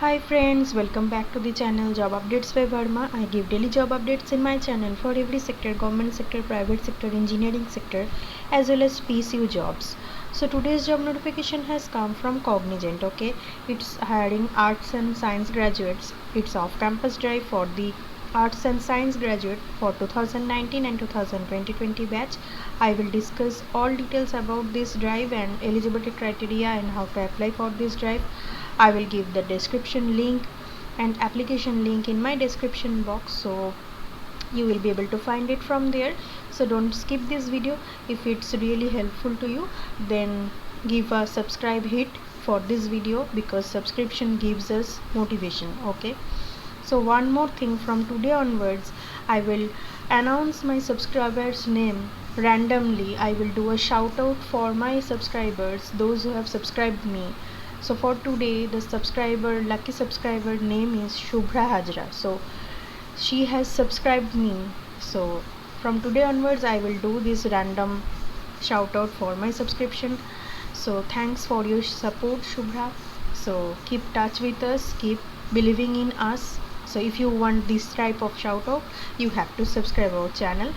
Hi friends, welcome back to the channel Job Updates by Verma. I give daily job updates in my channel for every sector, government sector, private sector, engineering sector, as well as PSU jobs. So today's job notification has come from Cognizant. Okay, it's hiring arts and science graduates. It's off-campus drive for the arts and science graduate for 2019 and 2020 batch. I will discuss all details about this drive and eligibility criteria and how to apply for this drive. I will give the description link and application link in my description box, so you will be able to find it from there. So don't skip this video. If it's really helpful to you, then give a subscribe hit for this video, because subscription gives us motivation. Okay, so one more thing, from today onwards I will announce my subscribers name randomly. I will do a shout out for my subscribers, those who have subscribed me. So for today, the lucky subscriber name is Shubhra Hajra. So she has subscribed me. So from today onwards I will do this random shout out for my subscription. So thanks for your support, Shubhra. So keep touch with us, keep believing in us. So if you want this type of shout out, you have to subscribe our channel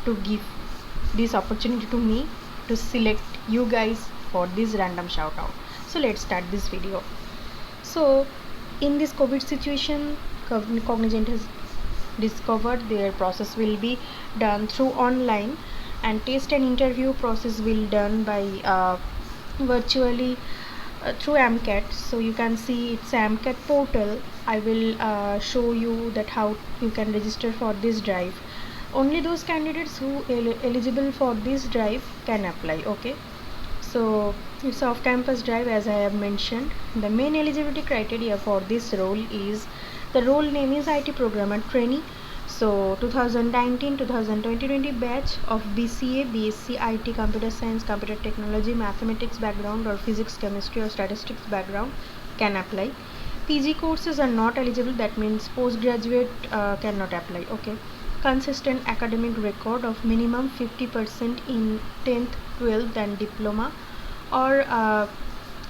to give this opportunity to me to select you guys for this random shout out. So let's start this video. So in this COVID situation, Cognizant has discovered their process will be done through online, and test and interview process will done by virtually through AMCAT. So you can see it's AMCAT portal. I will show you that how you can register for this drive. Only those candidates who eligible for this drive can apply. Okay, so it's off-campus drive, as I have mentioned. The main eligibility criteria for this role is, the role name is IT programmer trainee. So 2019-2020 batch of BCA, BSc IT, computer science, computer technology, mathematics background, or physics, chemistry, or statistics background can apply. PG courses are not eligible, that means postgraduate cannot apply. Okay, consistent academic record of minimum 50% in 10th, 12th and diploma or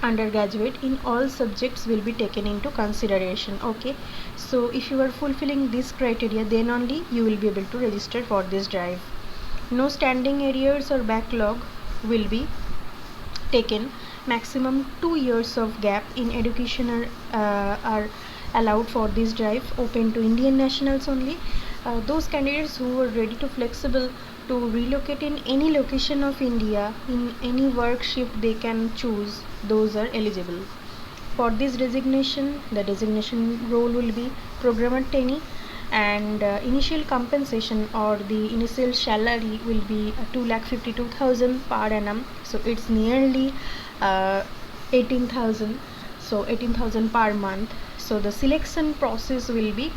undergraduate in all subjects will be taken into consideration. Okay, so if you are fulfilling this criteria, then only you will be able to register for this drive. No standing arrears or backlog will be taken. Maximum 2 years of gap in education are allowed for this drive, open to Indian nationals only. Those candidates who are ready to flexible to relocate in any location of India, in any work shift they can choose, those are eligible. For this designation, the designation role will be programmer trainee, and initial compensation or the initial salary will be 2,52,000 per annum. So it's nearly 18,000. So 18,000 per month. So the selection process will be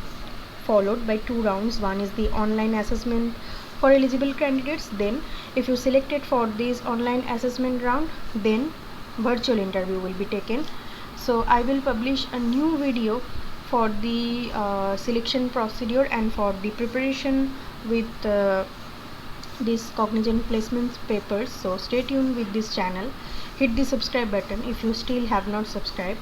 followed by 2 rounds. One is the online assessment for eligible candidates. Then if you selected for this online assessment round, then virtual interview will be taken. So I will publish a new video for the selection procedure and for the preparation with this Cognizant placement papers. So stay tuned with this channel. Hit the subscribe button if you still have not subscribed.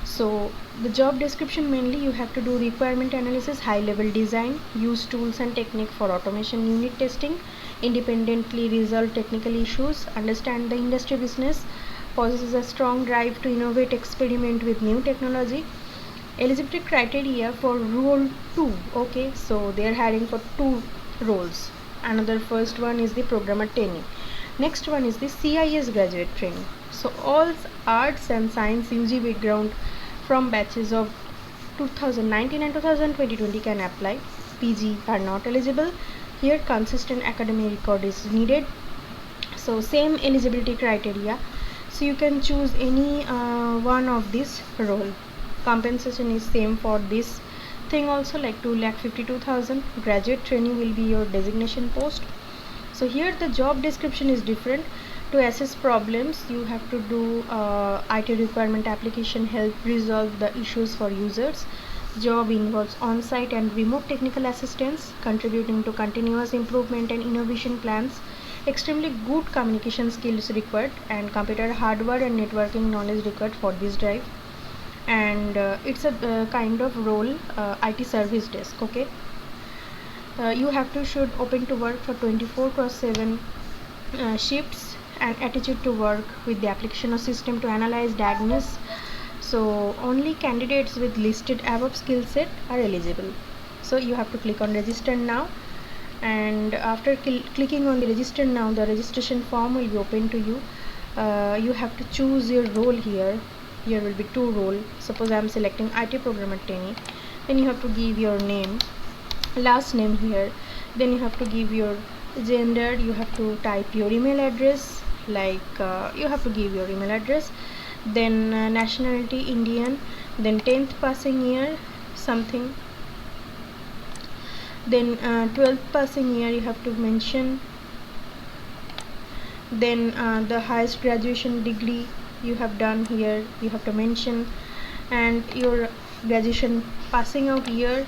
So the job description, mainly you have to do requirement analysis, high level design, use tools and technique for automation, unit testing, independently resolve technical issues, understand the industry business, possesses a strong drive to innovate, experiment with new technology. Eligibility criteria for role 2. Okay, so they are hiring for 2 roles. Another first one is the programmer trainee. Next one is the CIS graduate training. So all arts and science UG background from batches of 2019 and 2020 can apply. PG are not eligible. Here consistent academic record is needed. So same eligibility criteria. So you can choose any one of this role. Compensation is same for this thing also, like 2,52,000. Graduate training will be your designation post. So here the job description is different. To assess problems, you have to do IT requirement application, help resolve the issues for users. Job involves on-site and remote technical assistance, contributing to continuous improvement and innovation plans. Extremely good communication skills required, and computer hardware and networking knowledge required for this drive. and it's a kind of role, IT service desk. Okay, you have to should open to work for 24/7 shifts and attitude to work with the application of system to analyze, diagnose. So only candidates with listed above skill set are eligible. So you have to click on register now, and after clicking on the register now, the registration form will be open to you. You have to choose your role here. Here will be two roles. Suppose I am selecting IT programmer trainee. Then you have to give your name, last name here. Then you have to give your gender. You have to type your email address, like you have to give your email address. Then nationality Indian, then 10th passing year something, then 12th passing year you have to mention, then the highest graduation degree you have done here you have to mention, and your graduation passing out year,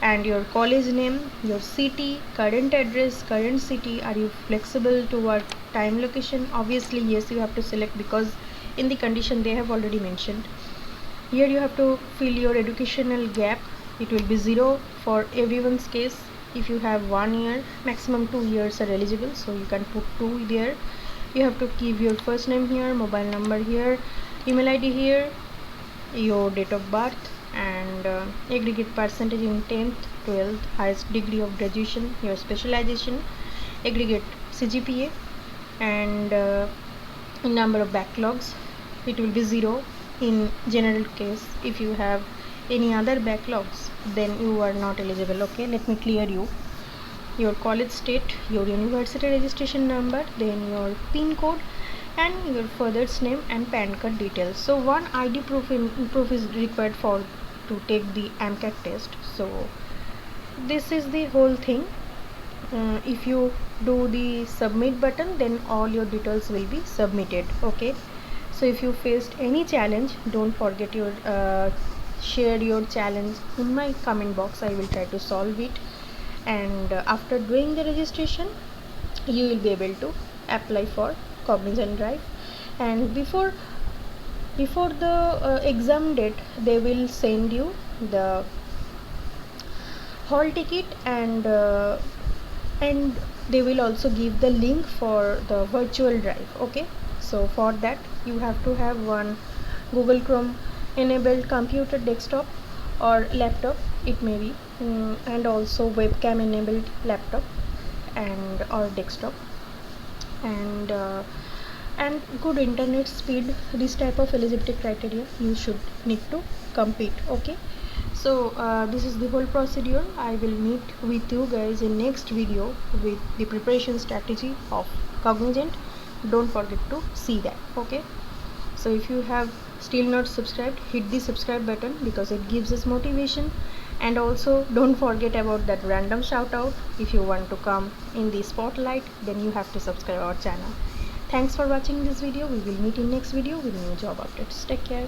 and your college name, your city, current address, current city. Are you flexible to work time location? Obviously yes, you have to select, because in the condition they have already mentioned. Here you have to fill your educational gap. It will be 0 for everyone's case. If you have 1 year, maximum 2 years are eligible, so you can put 2 there. You have to give your first name here, mobile number here, email ID here, your date of birth, and aggregate percentage in 10th, 12th, highest degree of graduation, your specialization, aggregate CGPA, and number of backlogs. It will be 0 in general case. If you have any other backlogs, then you are not eligible. Okay, let me clear you. Your college state, your university registration number, then your PIN code, and your father's name and PAN card details. So one ID proof is required for to take the AMCAT test. So this is the whole thing. If you do the submit button, then all your details will be submitted. Okay, so if you faced any challenge, don't forget your share your challenge in my comment box. I will try to solve it, and after doing the registration you will be able to apply for Cognizant Drive. And before the exam date, they will send you the hall ticket, and they will also give the link for the virtual drive. Okay, so for that you have to have one Google Chrome enabled computer, desktop or laptop, it may be, and also webcam enabled laptop and or desktop, and good internet speed. This type of eligibility criteria you should need to compete. Okay, so this is the whole procedure. I will meet with you guys in next video with the preparation strategy of Cognizant. Don't forget to see that. Okay, so if you have still not subscribed, hit the subscribe button, because it gives us motivation. And also don't forget about that random shout out. If you want to come in the spotlight, then you have to subscribe our channel. Thanks for watching this video. We will meet in next video with new job updates. Take care.